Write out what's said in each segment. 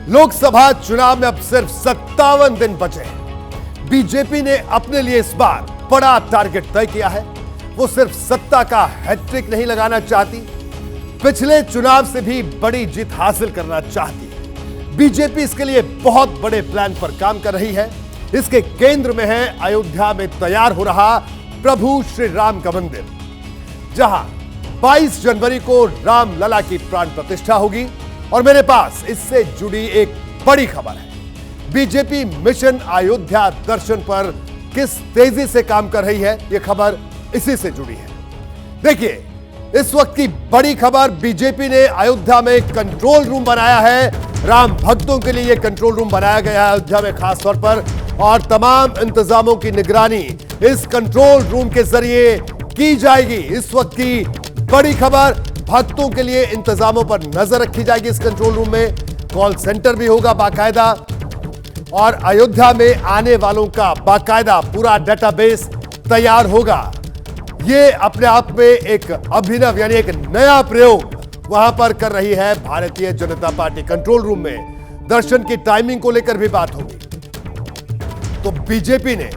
लोकसभा चुनाव में अब सिर्फ 57 दिन बचे हैं। बीजेपी ने अपने लिए इस बार बड़ा टारगेट तय किया है। वो सिर्फ सत्ता का हैट्रिक नहीं लगाना चाहती, पिछले चुनाव से भी बड़ी जीत हासिल करना चाहती है। बीजेपी इसके लिए बहुत बड़े प्लान पर काम कर रही है। इसके केंद्र में है अयोध्या में तैयार हो रहा प्रभु श्री राम का मंदिर, जहां 22 जनवरी को राम लला की प्राण प्रतिष्ठा होगी। और मेरे पास इससे जुड़ी एक बड़ी खबर है। बीजेपी मिशन अयोध्या दर्शन पर किस तेजी से काम कर रही है, यह खबर इसी से जुड़ी है। देखिए, इस वक्त की बड़ी खबर, बीजेपी ने अयोध्या में कंट्रोल रूम बनाया है। राम भक्तों के लिए यह कंट्रोल रूम बनाया गया है अयोध्या में खास तौर पर, और तमाम इंतजामों की निगरानी इस कंट्रोल रूम के जरिए की जाएगी। इस वक्त की बड़ी खबर, भक्तों के लिए इंतजामों पर नजर रखी जाएगी। इस कंट्रोल रूम में कॉल सेंटर भी होगा बाकायदा, और अयोध्या में आने वालों का बाकायदा पूरा डेटाबेस तैयार होगा। यह अपने आप में एक अभिनव यानी एक नया प्रयोग वहां पर कर रही है Bharatiya Janata party. Control room में दर्शन की टाइमिंग को लेकर भी बात होगी। तो बीजेपी ने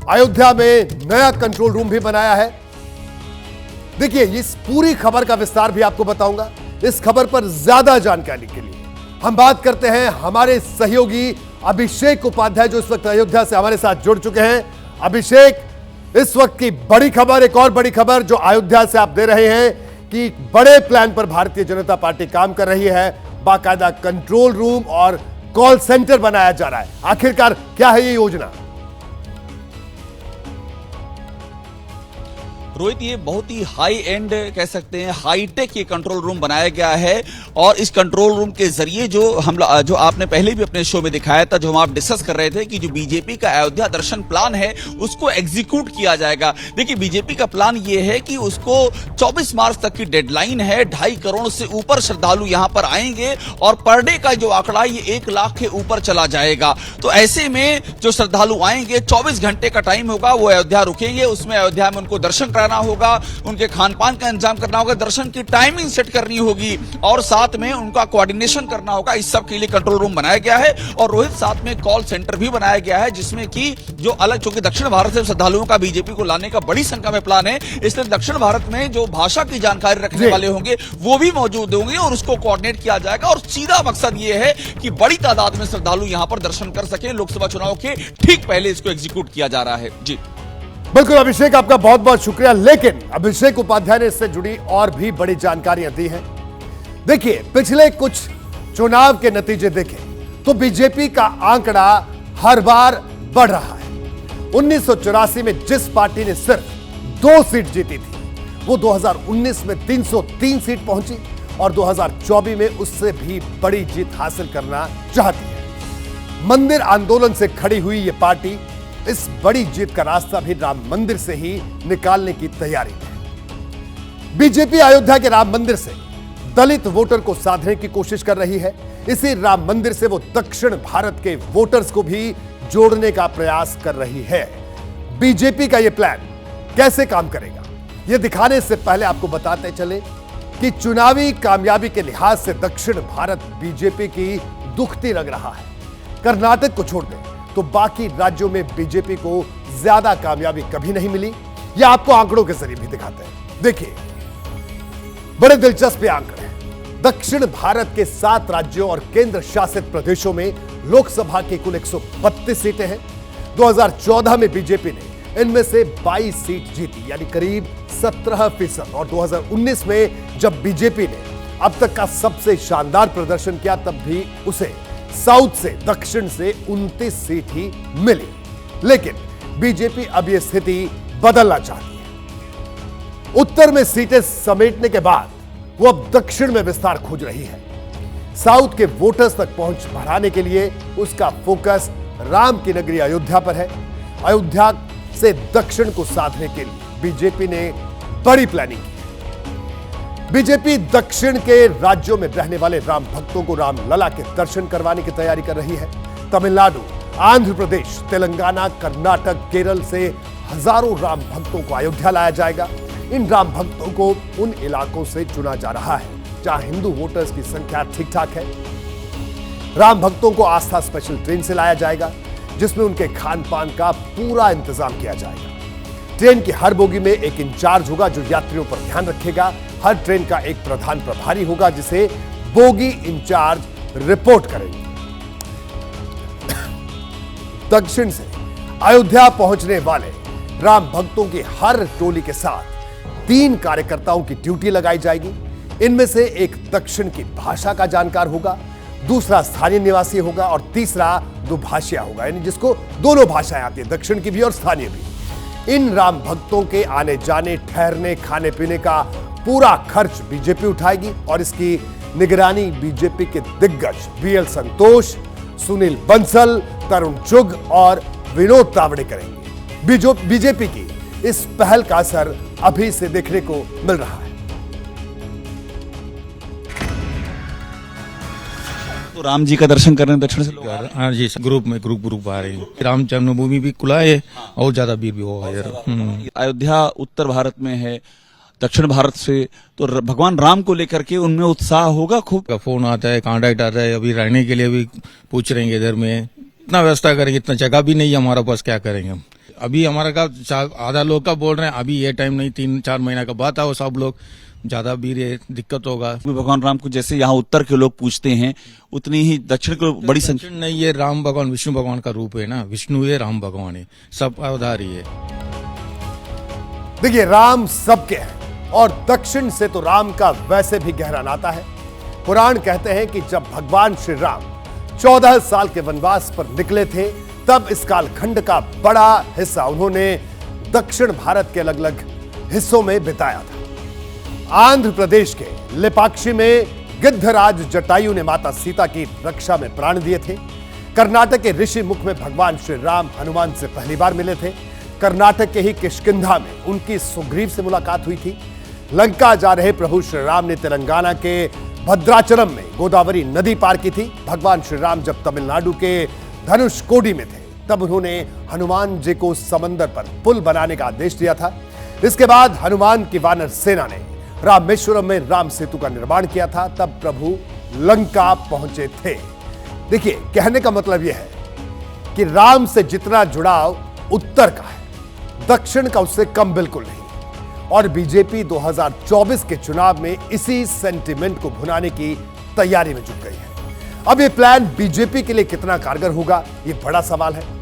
अयोध्या में नया कंट्रोल रूम भी बनाया है। देखिए, इस पूरी खबर का विस्तार भी आपको बताऊंगा। इस खबर पर ज्यादा जानकारी के लिए हम बात करते हैं हमारे सहयोगी अभिषेक उपाध्याय, जो इस वक्त अयोध्या से हमारे साथ जुड़ चुके हैं। अभिषेक, इस वक्त की बड़ी खबर, एक और बड़ी खबर जो अयोध्या से आप दे रहे हैं कि बड़े प्लान पर भारतीय जनता पार्टी काम कर रही है। बाकायदा कंट्रोल रूम और कॉल सेंटर बनाया जा रहा है। आखिरकार क्या है ये योजना? रोहित, ये बहुत ही हाई एंड कह सकते हैं, हाईटेक ये कंट्रोल रूम बनाया गया है। और इस कंट्रोल रूम के जरिए जो आपने पहले भी अपने शो में दिखाया था, जो हम आप डिस्कस कर रहे थे कि जो बीजेपी का अयोध्या दर्शन प्लान है उसको एग्जीक्यूट किया जाएगा। देखिए, बीजेपी का प्लान ये है कि उसको 24 मार्च तक की डेडलाइन है। 2.5 करोड़ से ऊपर श्रद्धालु यहां पर आएंगे और पर डे का जो आंकड़ा ये 1 लाख के ऊपर चला जाएगा। तो ऐसे में जो श्रद्धालु आएंगे, 24 घंटे का टाइम होगा, वो अयोध्या रुकेंगे। उसमें अयोध्या में उनको दर्शन होगा, उनके खान पान का इंतजाम करना होगा, दर्शन की टाइमिंग सेट करनी होगी, और साथ में उनका कोऑर्डिनेशन करना होगा। इस सब के लिए कंट्रोल रूम बनाया गया है। और रोहित, साथ में कॉल सेंटर भी बनाया गया है, जिसमें कि जो अलग, चूंकि दक्षिण भारत से श्रद्धालुओं का बीजेपी को लाने का बड़ी संख्या में प्लान है, इसलिए दक्षिण भारत में जो भाषा की जानकारी रखने वाले होंगे वो भी मौजूद होंगे और उसको कोऑर्डिनेट किया जाएगा। और सीधा मकसद ये है कि बड़ी तादाद में श्रद्धालु यहां पर दर्शन कर सके। लोकसभा चुनाव के ठीक पहले इसको एग्जीक्यूट किया जा रहा है। जी बिल्कुल अभिषेक, आपका बहुत बहुत शुक्रिया। लेकिन अभिषेक उपाध्याय ने इससे जुड़ी और भी बड़ी जानकारियां दी हैं। देखिए, पिछले कुछ चुनाव के नतीजे देखें तो बीजेपी का आंकड़ा हर बार बढ़ रहा है। 1984 में जिस पार्टी ने सिर्फ 2 सीट जीती थी, वो 2019 में 303 सीट पहुंची और 2024 में उससे भी बड़ी जीत हासिल करना चाहती है। मंदिर आंदोलन से खड़ी हुई ये पार्टी इस बड़ी जीत का रास्ता भी राम मंदिर से ही निकालने की तैयारी में। बीजेपी अयोध्या के राम मंदिर से दलित वोटर को साधने की कोशिश कर रही है। इसी राम मंदिर से वो दक्षिण भारत के वोटर्स को भी जोड़ने का प्रयास कर रही है। बीजेपी का यह प्लान कैसे काम करेगा, यह दिखाने से पहले आपको बताते चले कि चुनावी कामयाबी के लिहाज से दक्षिण भारत बीजेपी की दुखती लग रहा है। कर्नाटक को छोड़ दें तो बाकी राज्यों में बीजेपी को ज्यादा कामयाबी कभी नहीं मिली। यह आपको आंकड़ों के जरिए भी दिखाते हैं। देखिए, बड़े दिलचस्प आंकड़े हैं। दक्षिण भारत के 7 राज्यों और केंद्र शासित प्रदेशों में लोकसभा की कुल 132 सीटें हैं। 2014 में बीजेपी ने इनमें से 22 सीट जीती, यानी करीब 17%। और 2019 में जब बीजेपी ने अब तक का सबसे शानदार प्रदर्शन किया, तब भी उसे साउथ से, दक्षिण से 29 सीट ही मिली। लेकिन बीजेपी अब यह स्थिति बदलना चाहती है। उत्तर में सीटें समेटने के बाद वो अब दक्षिण में विस्तार खोज रही है। साउथ के वोटर्स तक पहुंच बढ़ाने के लिए उसका फोकस राम की नगरी अयोध्या पर है। अयोध्या से दक्षिण को साधने के लिए बीजेपी ने बड़ी प्लानिंग की। बीजेपी दक्षिण के राज्यों में रहने वाले राम भक्तों को राम लला के दर्शन करवाने की तैयारी कर रही है। तमिलनाडु, आंध्र प्रदेश, तेलंगाना, कर्नाटक, केरल से हजारों राम भक्तों को अयोध्या लाया जाएगा। इन राम भक्तों को उन इलाकों से चुना जा रहा है जहां हिंदू वोटर्स की संख्या ठीक ठाक है। राम भक्तों को आस्था स्पेशल ट्रेन से लाया जाएगा, जिसमें उनके खान पान का पूरा इंतजाम किया जाएगा। ट्रेन की हर बोगी में एक इंचार्ज होगा जो यात्रियों पर ध्यान रखेगा। हर ट्रेन का एक प्रधान प्रभारी होगा जिसे बोगी इंचार्ज रिपोर्ट करेंगे। दक्षिण से अयोध्या पहुंचने वाले राम भक्तों की हर टोली के साथ 3 कार्यकर्ताओं की ड्यूटी लगाई जाएगी। इनमें से एक दक्षिण की भाषा का जानकार होगा, दूसरा स्थानीय निवासी होगा और तीसरा दुभाषिया होगा, यानी जिसको दोनों भाषाएं आती है, दक्षिण की भी और स्थानीय भी। इन राम भक्तों के आने जाने, ठहरने, खाने पीने का पूरा खर्च बीजेपी उठाएगी और इसकी निगरानी बीजेपी के दिग्गज बीएल संतोष, सुनील बंसल, तरुण चुग और विनोद तावड़े करेंगे। बीजेपी की इस पहल का असर अभी से देखने को मिल रहा है। तो राम जी का दर्शन करने दक्षिण से लोग हाँ जी, ग्रुप आ रहे हैं। राम जन्मभूमि भी खुला है और ज्यादा भीड़ भी हो है। अयोध्या उत्तर भारत में है, दक्षिण भारत से तो भगवान राम को लेकर के उनमें उत्साह होगा खूब। फोन आता है, कांटेक्ट आता है, अभी रहने के लिए भी पूछ रहे हैं इधर में। इतना व्यवस्था करेंगे, इतना जगह भी नहीं है हमारा पास, क्या करेंगे हम। अभी हमारा का आधा लोग का बोल रहे हैं, अभी ये टाइम नहीं, 3-4 महीना का बात आओ सब लोग, ज्यादा भीड़ है, दिक्कत होगा। भगवान राम को जैसे यहाँ उत्तर के लोग पूछते हैं उतनी ही दक्षिण को बड़ी संख्या नहीं, ये राम भगवान विष्णु भगवान का रूप है ना, विष्णु है, राम भगवान है, सब अवतार ही है। देखिए, राम सबके हैं और दक्षिण से तो राम का वैसे भी गहरा नाता है। पुराण कहते हैं कि जब भगवान श्री राम 14 साल के वनवास पर निकले थे, तब इस कालखंड का बड़ा हिस्सा उन्होंने दक्षिण भारत के अलग अलग हिस्सों में बिताया था। आंध्र प्रदेश के लेपाक्षी में गिद्धराज जटायु ने माता सीता की रक्षा में प्राण दिए थे। कर्नाटक के ऋषि मुख में भगवान श्री राम हनुमान से पहली बार मिले थे। कर्नाटक के ही किष्किंधा में उनकी सुग्रीव से मुलाकात हुई थी। लंका जा रहे प्रभु श्री राम ने तेलंगाना के भद्राचलम में गोदावरी नदी पार की थी। भगवान श्री राम जब तमिलनाडु के धनुषकोडी में थे, तब उन्होंने हनुमान जी को समंदर पर पुल बनाने का आदेश दिया था। इसके बाद हनुमान की वानर सेना ने रामेश्वरम में राम सेतु का निर्माण किया था, तब प्रभु लंका पहुंचे थे। देखिए, कहने का मतलब यह है कि राम से जितना जुड़ाव उत्तर का है, दक्षिण का उससे कम बिल्कुल नहीं। और बीजेपी 2024 के चुनाव में इसी सेंटिमेंट को भुनाने की तैयारी में जुट गई है। अब यह प्लान बीजेपी के लिए कितना कारगर होगा, यह बड़ा सवाल है।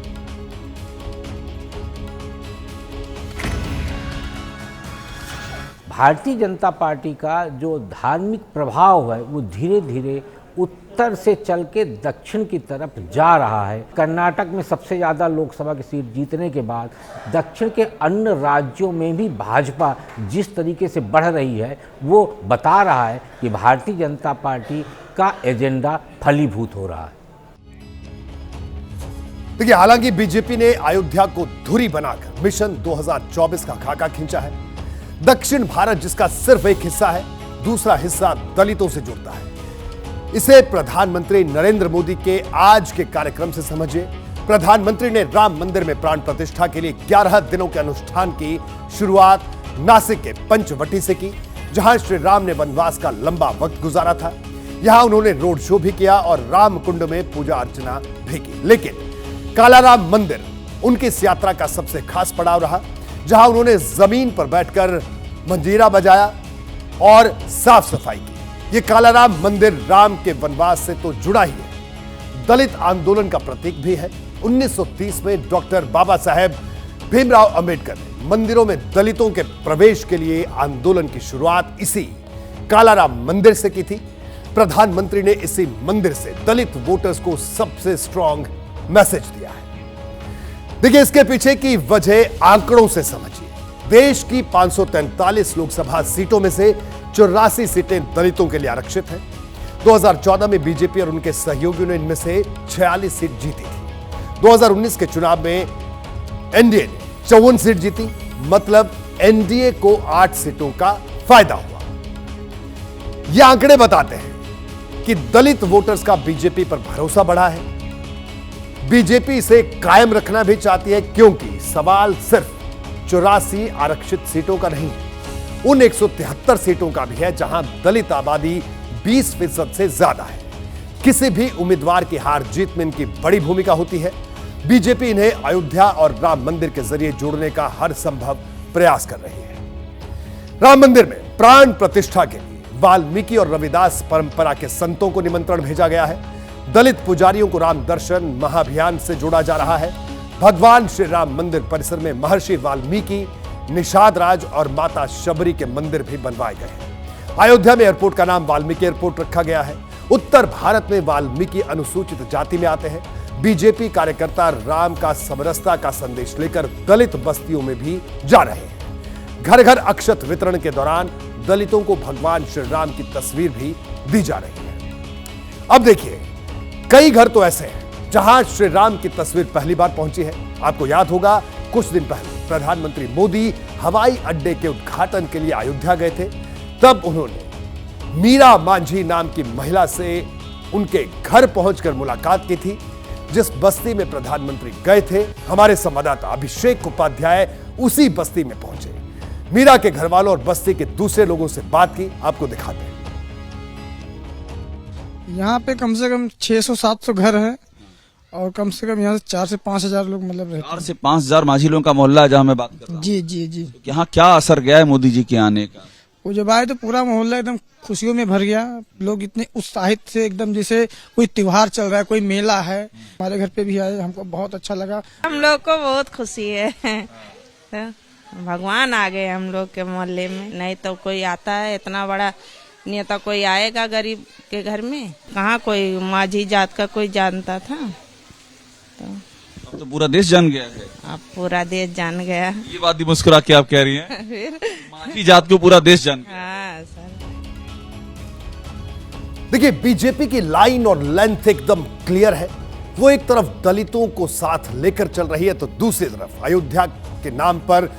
भारतीय जनता पार्टी का जो धार्मिक प्रभाव है वो धीरे धीरे उत्तर से चल के दक्षिण की तरफ जा रहा है। कर्नाटक में सबसे ज़्यादा लोकसभा की सीट जीतने के बाद दक्षिण के अन्य राज्यों में भी भाजपा जिस तरीके से बढ़ रही है, वो बता रहा है कि भारतीय जनता पार्टी का एजेंडा फलीभूत हो रहा है। देखिए, हालांकि बीजेपी ने अयोध्या को धुरी बनाकर मिशन 2024 का खाका खींचा है। दक्षिण भारत जिसका सिर्फ एक हिस्सा है, दूसरा हिस्सा दलितों से जुड़ता है। इसे प्रधानमंत्री नरेंद्र मोदी के आज के कार्यक्रम से समझिए। प्रधानमंत्री ने राम मंदिर में प्राण प्रतिष्ठा के लिए 11 दिनों के अनुष्ठान की शुरुआत नासिक के पंचवटी से की, जहां श्री राम ने वनवास का लंबा वक्त गुजारा था। यहां उन्होंने रोड शो भी किया और राम कुंड में पूजा अर्चना भी की। लेकिन कालाराम मंदिर उनकी इस यात्रा का सबसे खास पड़ाव रहा, जहां उन्होंने जमीन पर बैठकर मंजीरा बजाया और साफ सफाई की। यह कालाराम मंदिर राम के वनवास से तो जुड़ा ही है, दलित आंदोलन का प्रतीक भी है। 1930 में डॉक्टर बाबा साहेब भीमराव अंबेडकर ने मंदिरों में दलितों के प्रवेश के लिए आंदोलन की शुरुआत इसी कालाराम मंदिर से की थी। प्रधानमंत्री ने इसी मंदिर से दलित वोटर्स को सबसे स्ट्रांग मैसेज दिया है। देखिए, इसके पीछे की वजह आंकड़ों से समझिए। देश की 543 लोकसभा सीटों में से 84 सीटें दलितों के लिए आरक्षित हैं। 2014 में बीजेपी और उनके सहयोगियों ने इनमें से 46 सीट जीती थी। 2019 के चुनाव में एनडीए ने 54 सीट जीती, मतलब एनडीए को 8 सीटों का फायदा हुआ। ये आंकड़े बताते हैं कि दलित वोटर्स का बीजेपी पर भरोसा बढ़ा है। बीजेपी इसे कायम रखना भी चाहती है, क्योंकि सवाल सिर्फ 84 आरक्षित सीटों का नहीं है, उन 173 सीटों का भी है जहां दलित आबादी 20% से ज्यादा है। किसी भी उम्मीदवार की हार जीत में इनकी बड़ी भूमिका होती है। बीजेपी इन्हें अयोध्या और राम मंदिर के जरिए जोड़ने का हर संभव प्रयास कर रही है। राम मंदिर में प्राण प्रतिष्ठा के लिए वाल्मीकि और रविदास परंपरा के संतों को निमंत्रण भेजा गया है। दलित पुजारियों को राम दर्शन महाअभियान से जोड़ा जा रहा है। भगवान श्री राम मंदिर परिसर में महर्षि वाल्मीकि, निषाद राज और माता शबरी के मंदिर भी बनवाए गए हैं। अयोध्या में एयरपोर्ट का नाम वाल्मीकि एयरपोर्ट रखा गया है। उत्तर भारत में वाल्मीकि अनुसूचित जाति में आते हैं। बीजेपी कार्यकर्ता राम का समरसता का संदेश लेकर दलित बस्तियों में भी जा रहे हैं। घर घर अक्षत वितरण के दौरान दलितों को भगवान श्री राम की तस्वीर भी दी जा रही है। अब देखिए, कई घर तो ऐसे हैं जहां श्री राम की तस्वीर पहली बार पहुंची है। आपको याद होगा, कुछ दिन पहले प्रधानमंत्री मोदी हवाई अड्डे के उद्घाटन के लिए अयोध्या गए थे। तब उन्होंने मीरा मांझी नाम की महिला से उनके घर पहुंचकर मुलाकात की थी। जिस बस्ती में प्रधानमंत्री गए थे, हमारे संवाददाता अभिषेक उपाध्याय उसी बस्ती में पहुंचे। मीरा के घर वालों और बस्ती के दूसरे लोगों से बात की, आपको दिखाते हैं। यहाँ पे कम से कम 600-700 घर है और कम से कम यहाँ से 4 से 5 हजार लोग मतलब रहते 4 से 5 हजार माझी लोगों का मोहल्ला है जहाँ मैं बात कर रहा हैं। हूँ। जी जी जी। यहाँ क्या असर गया है मोदी जी के आने का? वो जब आए तो पूरा मोहल्ला एकदम खुशियों में भर गया। लोग इतने उत्साहित से एकदम जैसे कोई त्योहार चल रहा है, कोई मेला है। हमारे घर पे भी आए, हमको बहुत अच्छा लगा। हम लोग को बहुत खुशी है। भगवान आ गए हम लोग के मोहल्ले में। नहीं तो कोई आता है, इतना बड़ा नेता कोई आएगा गरीब के घर में? कहाँ कोई माझी जात का कोई जानता था? अब तो पूरा देश जान गया है। अब पूरा देश जान गया। ये बात ही मुस्कुरा के आप कह रही हैं? फिर माझी जात को पूरा देश जान गया। हाँ सर। देखिए, बीजेपी की लाइन और लेंथ एकदम क्लियर है। वो एक तरफ दलितों को साथ लेकर चल रही है तो दूसरी तरफ अयोध्या के नाम पर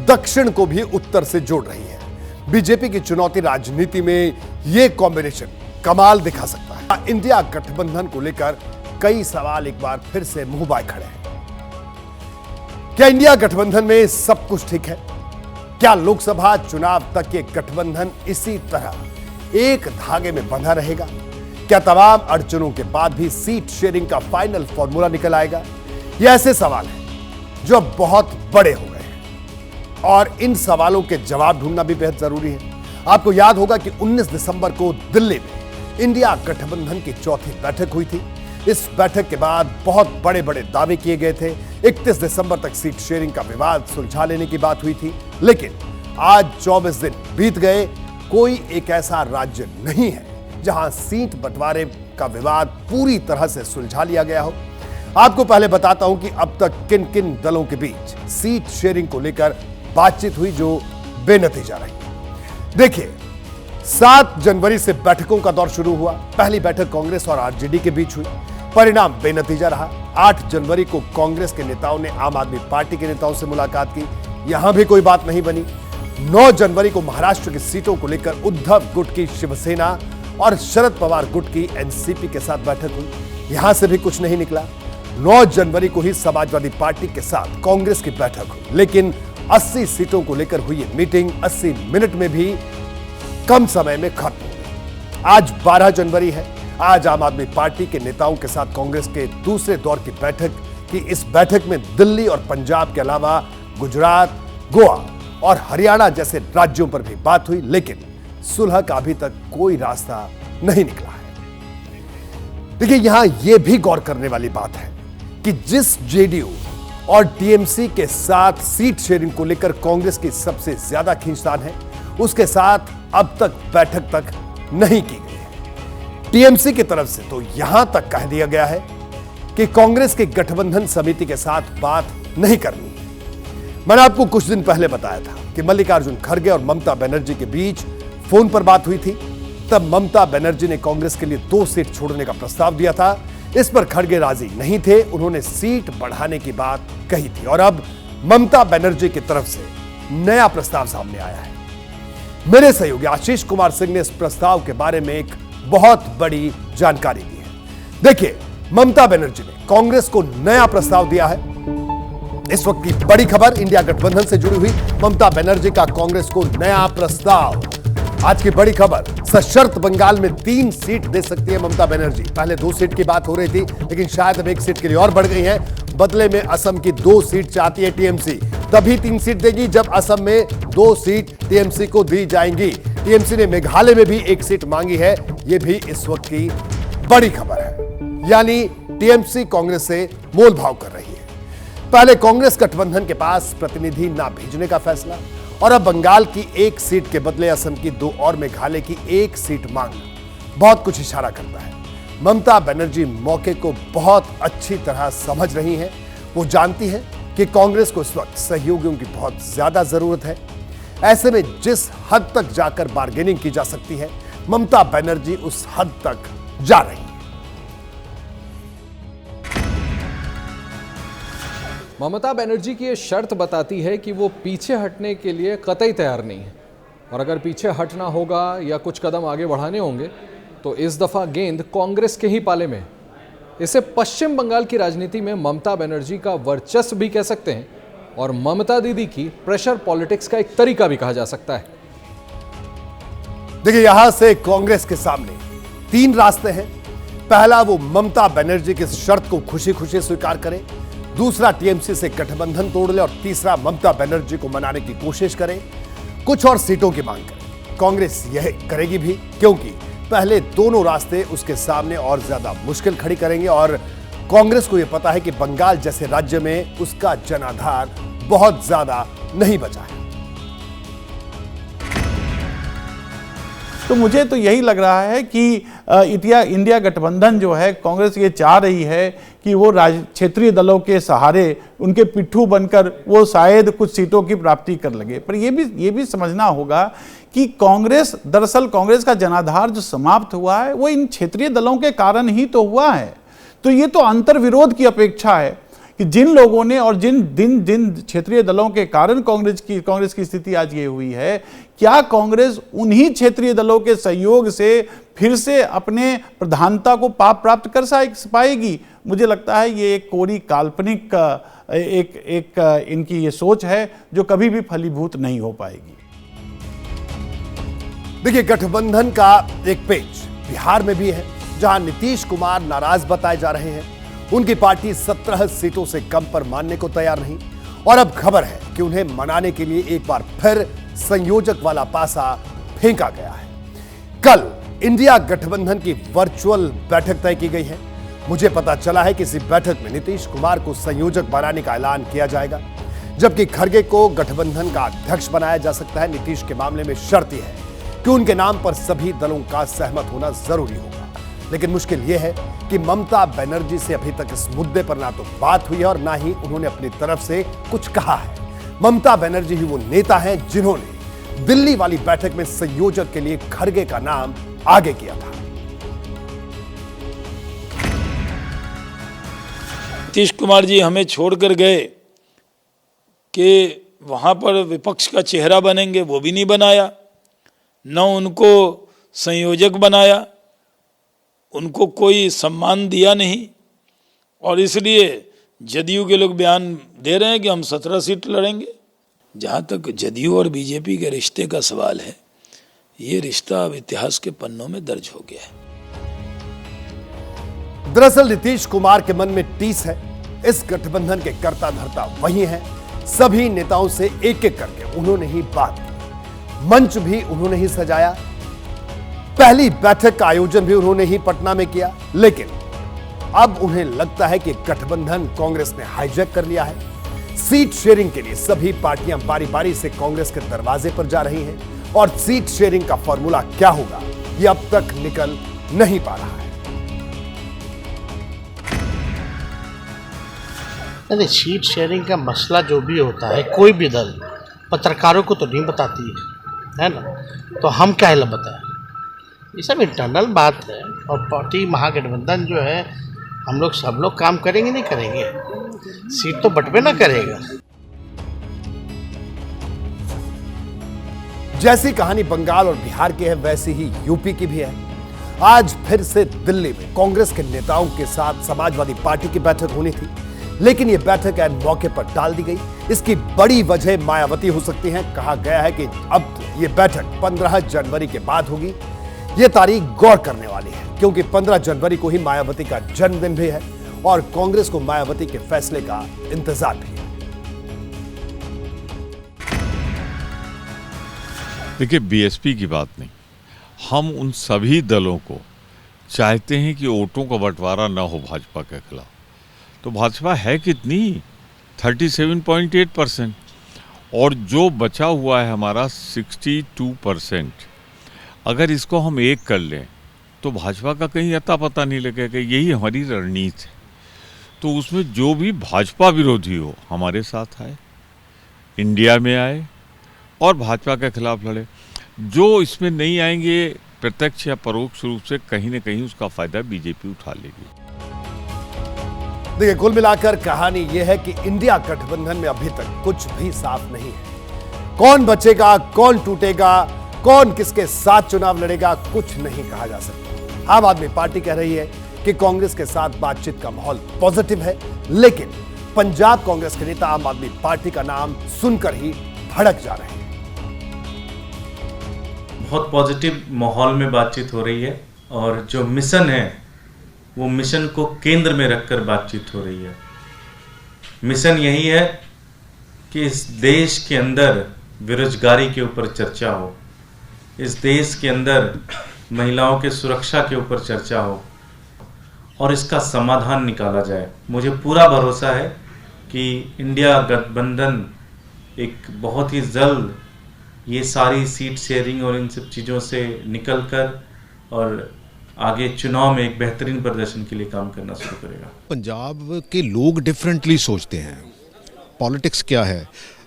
दक्षिण को भी उत्तर से जोड़ रही है। बीजेपी की चुनौती राजनीति में यह कॉम्बिनेशन कमाल दिखा सकता है। इंडिया गठबंधन को लेकर कई सवाल एक बार फिर से मुंह बाय खड़े हैं। क्या इंडिया गठबंधन में सब कुछ ठीक है? क्या लोकसभा चुनाव तक ये गठबंधन इसी तरह एक धागे में बंधा रहेगा? क्या तमाम अड़चनों के बाद भी सीट शेयरिंग का फाइनल फॉर्मूला निकल आएगा? ये ऐसे सवाल हैं जो अब बहुत बड़े हो गए हैं और इन सवालों के जवाब ढूंढना भी बेहद जरूरी है। आपको याद होगा कि 19 दिसंबर को दिल्ली में इंडिया गठबंधन की चौथी बैठक हुई थी। इस बैठक के बाद बहुत बड़े बड़े दावे किए गए थे। 31 दिसंबर तक सीट शेयरिंग का विवाद सुलझा लेने की बात हुई थी, लेकिन आज 24 दिन बीत गए, कोई एक ऐसा राज्य नहीं है जहां सीट बंटवारे का विवाद पूरी तरह से सुलझा लिया गया हो। आपको पहले बताता हूं कि अब तक किन किन दलों के बीच सीट शेयरिंग को लेकर बातचीत हुई जो बेनतीजा रही। देखिए, 7 जनवरी से बैठकों का दौर शुरू हुआ। पहली बैठक कांग्रेस और आरजेडी के बीच हुई, परिणाम बेनतीजा रहा। 8 जनवरी को कांग्रेस के नेताओं ने आम आदमी पार्टी के नेताओं से मुलाकात की, यहां भी कोई बात नहीं बनी। 9 जनवरी को महाराष्ट्र की सीटों को लेकर उद्धव गुट की शिवसेना और शरद पवार गुट की एनसीपी के साथ बैठक हुई, यहां से भी कुछ नहीं निकला। 9 जनवरी को ही समाजवादी पार्टी के साथ कांग्रेस की बैठक हुई, लेकिन 80 सीटों को लेकर हुई ये मीटिंग 80 मिनट में भी कम समय में खत्म हो गई। आज 12 जनवरी है। आज आम आदमी पार्टी के नेताओं के साथ कांग्रेस के दूसरे दौर की बैठक की। इस बैठक में दिल्ली और पंजाब के अलावा गुजरात, गोवा और हरियाणा जैसे राज्यों पर भी बात हुई, लेकिन सुलह का अभी तक कोई रास्ता नहीं निकला है। देखिए, यहां यह भी गौर करने वाली बात है कि जिस जेडीयू और टीएमसी के साथ सीट शेयरिंग को लेकर कांग्रेस की सबसे ज्यादा खींचतान है, उसके साथ अब तक बैठक तक नहीं की गई है। टीएमसी की तरफ से तो यहां तक कह दिया गया है कि कांग्रेस की गठबंधन समिति के साथ बात नहीं करनी है। मैंने आपको कुछ दिन पहले बताया था कि मल्लिकार्जुन खड़गे और ममता बनर्जी के बीच फोन पर बात हुई थी। तब ममता बनर्जी ने कांग्रेस के लिए 2 सीट छोड़ने का प्रस्ताव दिया था। इस पर खड़गे राजी नहीं थे, उन्होंने सीट बढ़ाने की बात कही थी और अब ममता बनर्जी की तरफ से नया प्रस्ताव सामने आया है। मेरे सहयोगी आशीष कुमार सिंह ने इस प्रस्ताव के बारे में एक बहुत बड़ी जानकारी दी है। देखिए, ममता बनर्जी ने कांग्रेस को नया प्रस्ताव दिया है। इस वक्त की बड़ी खबर इंडिया गठबंधन से जुड़ी हुई ममता बनर्जी का कांग्रेस को नया प्रस्ताव। आज की बड़ी खबर, सशर्त बंगाल में 3 सीट दे सकती है ममता बनर्जी। पहले 2 सीट की बात हो रही थी, लेकिन शायद अब 1 सीट के लिए और बढ़ गई है। बदले में असम की 2 सीट चाहती है टीएमसी। तभी 3 सीट देगी जब असम में 2 सीट टीएमसी को दी जाएंगी। टीएमसी ने मेघालय में भी 1 सीट मांगी है। यह भी इस वक्त की बड़ी खबर है। यानी टीएमसी कांग्रेस से मोल भाव कर रही है। पहले कांग्रेस गठबंधन के पास प्रतिनिधि ना भेजने का फैसला, और अब बंगाल की 1 सीट के बदले असम की 2 और मेघालय की 1 सीट मांगना बहुत कुछ इशारा करता है। ममता बनर्जी मौके को बहुत अच्छी तरह समझ रही हैं। वो जानती हैं कि कांग्रेस को इस वक्त सहयोगियों की बहुत ज्यादा जरूरत है। ऐसे में जिस हद तक जाकर बार्गेनिंग की जा सकती है, ममता बनर्जी उस हद तक जा रही है। ममता बनर्जी की ये शर्त बताती है कि वो पीछे हटने के लिए कतई तैयार नहीं है, और अगर पीछे हटना होगा या कुछ कदम आगे बढ़ाने होंगे तो इस दफा गेंद कांग्रेस के ही पाले में है। इसे पश्चिम बंगाल की राजनीति में ममता बनर्जी का वर्चस्व भी कह सकते हैं, और ममता दीदी की प्रेशर पॉलिटिक्स का एक तरीका भी कहा जा सकता है। देखिए, यहां से कांग्रेस के सामने 3 रास्ते हैं। पहला, वो ममता बनर्जी की शर्त को खुशी खुशी स्वीकार करे। दूसरा, टीएमसी से गठबंधन तोड़ ले। और तीसरा, ममता बनर्जी को मनाने की कोशिश करे, कुछ और सीटों की मांग करे। कांग्रेस यह करेगी भी, क्योंकि पहले दोनों रास्ते उसके सामने और ज्यादा मुश्किल खड़ी करेंगे। और कांग्रेस को यह पता है कि बंगाल जैसे राज्य में उसका जनाधार बहुत ज्यादा नहीं बचा है। तो मुझे तो यही लग रहा है कि इंडिया गठबंधन जो है, कांग्रेस ये चाह रही है कि वो क्षेत्रीय दलों के सहारे उनके पिट्ठू बनकर वो शायद कुछ सीटों की प्राप्ति कर लगे। पर ये भी समझना होगा कि दरअसल कांग्रेस का जनाधार जो समाप्त हुआ है वो इन क्षेत्रीय दलों के कारण ही तो हुआ है। तो ये तो अंतर्विरोध की अपेक्षा है कि जिन लोगों ने और जिन क्षेत्रीय दलों के कारण कांग्रेस की स्थिति आज ये हुई है, क्या कांग्रेस उन्हीं क्षेत्रीय दलों के सहयोग से फिर से अपने प्रधानता को प्राप्त कर पाएगी? मुझे लगता है ये एक कोरी काल्पनिक एक इनकी ये सोच है जो कभी भी फलीभूत नहीं हो पाएगी। देखिए, गठबंधन का एक पेज बिहार में भी है, जहां नीतीश कुमार नाराज बताए जा रहे हैं। उनकी पार्टी 17 सीटों से कम पर मानने को तैयार नहीं, और अब खबर है कि उन्हें मनाने के लिए एक बार फिर संयोजक वाला पासा फेंका गया है। कल इंडिया गठबंधन की वर्चुअल बैठक तय की गई है। मुझे पता चला है कि इसी बैठक में नीतीश कुमार को संयोजक बनाने का ऐलान किया जाएगा, जबकि खड़गे को गठबंधन का अध्यक्ष बनाया जा सकता है। नीतीश के मामले में शर्त यह है कि उनके नाम पर सभी दलों का सहमत होना जरूरी होगा। लेकिन मुश्किल यह है कि ममता बनर्जी से अभी तक इस मुद्दे पर ना तो बात हुई है और ना ही उन्होंने अपनी तरफ से कुछ कहा है। ममता बनर्जी ही वो नेता हैं जिन्होंने दिल्ली वाली बैठक में संयोजक के लिए खड़गे का नाम आगे किया था। नीतीश कुमार जी हमें छोड़कर गए कि वहां पर विपक्ष का चेहरा बनेंगे, वो भी नहीं बनाया। न उनको संयोजक बनाया, उनको कोई सम्मान दिया नहीं। और इसलिए जदयू के लोग बयान दे रहे हैं कि हम 17 सीट लड़ेंगे। जहाँ तक जदयू और बीजेपी के रिश्ते का सवाल है, ये रिश्ता अब इतिहास के पन्नों में दर्ज हो गया है। दरअसल नीतीश कुमार के मन में टीस है। इस गठबंधन के कर्ता धर्ता वही हैं। सभी नेताओं से एक एक करके उन्होंने ही बात की, मंच भी उन्होंने ही सजाया, पहली बैठक का आयोजन भी उन्होंने ही पटना में किया। लेकिन अब उन्हें लगता है कि गठबंधन कांग्रेस ने हाईजैक कर लिया है। सीट शेयरिंग के लिए सभी पार्टियां बारी बारी से कांग्रेस के दरवाजे पर जा रही हैं, और सीट शेयरिंग का फॉर्मूला क्या होगा यह अब तक निकल नहीं पा रहा है। नहीं, सीट शेयरिंग का मसला जो भी होता है, कोई भी दल पत्रकारों को तो नहीं बताती है ना, तो हम क्या बताएं? ये सब इंटरनल बात है। और पार्टी महागठबंधन जो है, हम लोग सब लोग काम करेंगे नहीं करेंगे, सीट तो बंटवे ना करेगा। जैसी कहानी बंगाल और बिहार की है, वैसी ही यूपी की भी है। आज फिर से दिल्ली में कांग्रेस के नेताओं के साथ समाजवादी पार्टी की बैठक होनी थी। लेकिन यह बैठक ऐन मौके पर टाल दी गई। इसकी बड़ी वजह मायावती हो सकती है। कहा गया है कि अब यह बैठक 15 जनवरी के बाद होगी। यह तारीख गौर करने वाली है, क्योंकि 15 जनवरी को ही मायावती का जन्मदिन भी है और कांग्रेस को मायावती के फैसले का इंतजार भी है। देखिए, बीएसपी की बात नहीं, हम उन सभी दलों को चाहते हैं कि वोटों का बंटवारा न हो भाजपा के खिलाफ। तो भाजपा है कितनी? 37.8%, और जो बचा हुआ है हमारा 62%। अगर इसको हम एक कर लें तो भाजपा का कहीं अता पता नहीं लगेगा। यही हमारी रणनीति है। तो उसमें जो भी भाजपा विरोधी हो हमारे साथ आए, इंडिया में आए और भाजपा के खिलाफ लड़े। जो इसमें नहीं आएंगे, प्रत्यक्ष या परोक्ष रूप से कहीं न कहीं उसका फायदा बीजेपी उठा लेगी। देखिए, कुल मिलाकर कहानी यह है कि इंडिया गठबंधन में अभी तक कुछ भी साफ नहीं है। कौन बचेगा, कौन टूटेगा, कौन किसके साथ चुनाव लड़ेगा, कुछ नहीं कहा जा सकता। आम आदमी पार्टी कह रही है कि कांग्रेस के साथ बातचीत का माहौल पॉजिटिव है, लेकिन पंजाब कांग्रेस के नेता आम आदमी पार्टी का नाम सुनकर ही भड़क जा रहे हैं। बहुत पॉजिटिव माहौल में बातचीत हो रही है और जो मिशन है वो मिशन को केंद्र में रखकर बातचीत हो रही है। मिशन यही है कि इस देश के अंदर बेरोजगारी के ऊपर चर्चा हो, इस देश के अंदर महिलाओं के सुरक्षा के ऊपर चर्चा हो और इसका समाधान निकाला जाए। मुझे पूरा भरोसा है कि इंडिया गठबंधन एक बहुत ही जल्द ये सारी सीट शेयरिंग और इन सब चीज़ों से निकलकर और आगे चुनाव में एक बेहतरीन प्रदर्शन के लिए काम करना शुरू करेगा। पंजाब के लोग डिफरेंटली सोचते हैं। पॉलिटिक्स क्या है?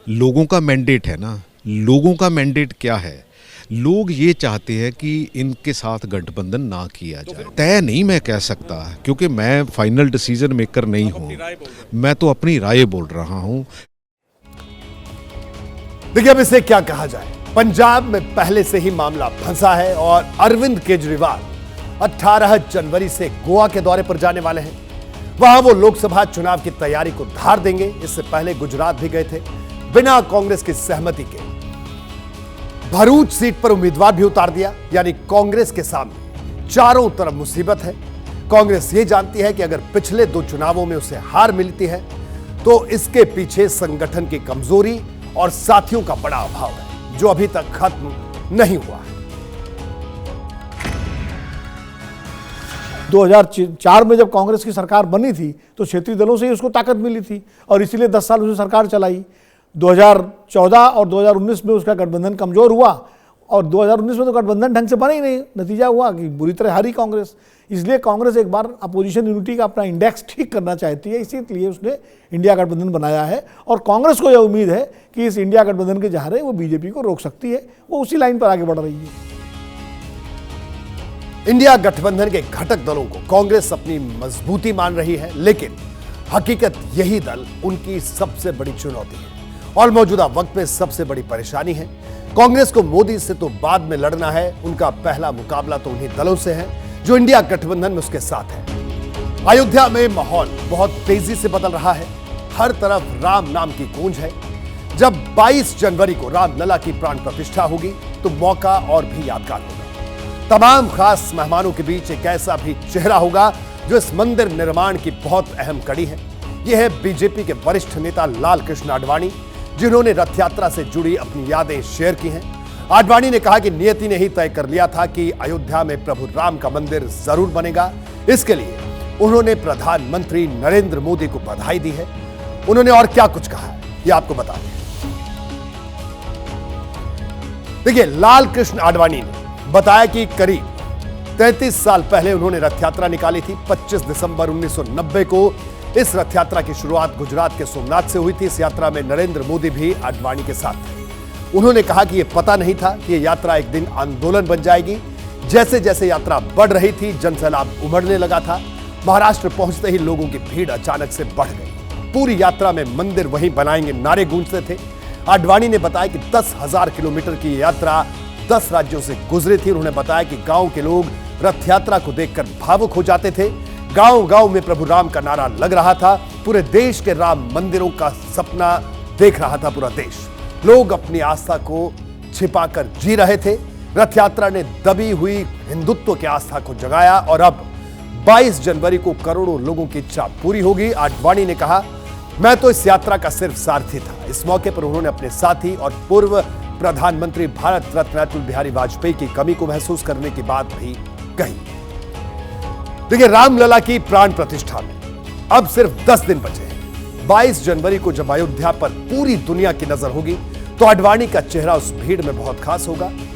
लोगों का मैंडेट है ना। लोगों का मैंडेट क्या है? लोग ये चाहते हैं कि इनके साथ गठबंधन ना किया जाए। तय नहीं मैं कह सकता, क्योंकि मैं फाइनल डिसीजन मेकर नहीं हूँ। मैं तो अपनी राय बोल रहा हूँ। देखिए, अब इसे क्या कहा जाए। पंजाब में पहले से ही मामला फंसा है और अरविंद केजरीवाल 18 जनवरी से गोवा के दौरे पर जाने वाले हैं। वहां वो लोकसभा चुनाव की तैयारी को धार देंगे। इससे पहले गुजरात भी गए थे। बिना कांग्रेस की सहमति के भरूच सीट पर उम्मीदवार भी उतार दिया। यानी कांग्रेस के सामने चारों तरफ मुसीबत है। कांग्रेस ये जानती है कि अगर पिछले 2 चुनावों में उसे हार मिलती है तो इसके पीछे संगठन की कमजोरी और साथियों का बड़ा अभाव है, जो अभी तक खत्म नहीं हुआ है। 2004 में जब कांग्रेस की सरकार बनी थी तो क्षेत्रीय दलों से ही उसको ताकत मिली थी और इसीलिए 10 साल उसने सरकार चलाई। 2014 और 2019 में उसका गठबंधन कमजोर हुआ और 2019 में तो गठबंधन ढंग से बना ही नहीं। नतीजा हुआ कि बुरी तरह हारी कांग्रेस। इसलिए कांग्रेस एक बार अपोजिशन यूनिटी का अपना इंडेक्स ठीक करना चाहती है, इसीलिए उसने इंडिया गठबंधन बनाया है। और कांग्रेस को यह उम्मीद है कि इस इंडिया गठबंधन के जहां वो बीजेपी को रोक सकती है। वो उसी लाइन पर आगे बढ़ रही है। इंडिया गठबंधन के घटक दलों को कांग्रेस अपनी मजबूती मान रही है, लेकिन हकीकत यही दल उनकी सबसे बड़ी चुनौती है और मौजूदा वक्त में सबसे बड़ी परेशानी है। कांग्रेस को मोदी से तो बाद में लड़ना है। उनका पहला मुकाबला तो उन्हीं दलों से है जो इंडिया गठबंधन में उसके साथ है। अयोध्या में माहौल बहुत तेजी से बदल रहा है। हर तरफ राम नाम की गूंज है। जब 22 जनवरी को रामलला की प्राण प्रतिष्ठा होगी तो मौका और भी यादगार होगा। तमाम खास मेहमानों के बीच एक ऐसा भी चेहरा होगा जो इस मंदिर निर्माण की बहुत अहम कड़ी है। यह है बीजेपी के वरिष्ठ नेता लाल कृष्ण आडवाणी, जिन्होंने रथ यात्रा से जुड़ी अपनी यादें शेयर की हैं। आडवाणी ने कहा कि नियति ने ही तय कर लिया था कि अयोध्या में प्रभु राम का मंदिर जरूर बनेगा। इसके लिए उन्होंने प्रधानमंत्री नरेंद्र मोदी को बधाई दी है। उन्होंने और क्या कुछ कहा है, ये आपको बता दें। देखिए, लाल कृष्ण आडवाणी ने बताया कि करीब 33 साल पहले उन्होंने रथ यात्रा निकाली थी। 25 दिसंबर 1990 को इस रथ यात्रा की शुरुआत गुजरात के सोमनाथ से हुई थी। इस यात्रा में नरेंद्र मोदी भी आडवाणी के साथ थे। उन्होंने कहा कि यह पता नहीं था कि यह यात्रा एक दिन आंदोलन बन जाएगी। जैसे जैसे यात्रा बढ़ रही थी, जनसैलाब उमड़ने लगा था। महाराष्ट्र पहुंचते ही लोगों की भीड़ अचानक से बढ़ गई। पूरी यात्रा में मंदिर वहीं बनाएंगे नारे गूंजते थे। आडवाणी ने बताया कि 10,000 किलोमीटर की यात्रा 10 राज्यों से गुजरी थी। उन्होंने बताया कि गांव के लोग रथ यात्रा को देखकर भावुक हो जाते थे। गांव गांव में प्रभु राम का नारा लग रहा था। पूरे देश के राम मंदिरों का सपना देख रहा था पूरा देश। लोग अपनी आस्था को छिपाकर जी रहे थे। रथ यात्रा ने दबी हुई हिंदुत्व की आस्था को जगाया और अब 22 जनवरी को करोड़ों लोगों की इच्छा पूरी होगी। आडवाणी ने कहा, मैं तो इस यात्रा का सिर्फ सारथी था। इस मौके पर उन्होंने अपने साथी और पूर्व प्रधानमंत्री भारत रत्न अटल बिहारी वाजपेयी की कमी को महसूस करने की बात भी कही। देखिए, रामलला की प्राण प्रतिष्ठा में अब सिर्फ 10 दिन बचे हैं। 22 जनवरी को जब अयोध्या पर पूरी दुनिया की नजर होगी तो आडवाणी का चेहरा उस भीड़ में बहुत खास होगा।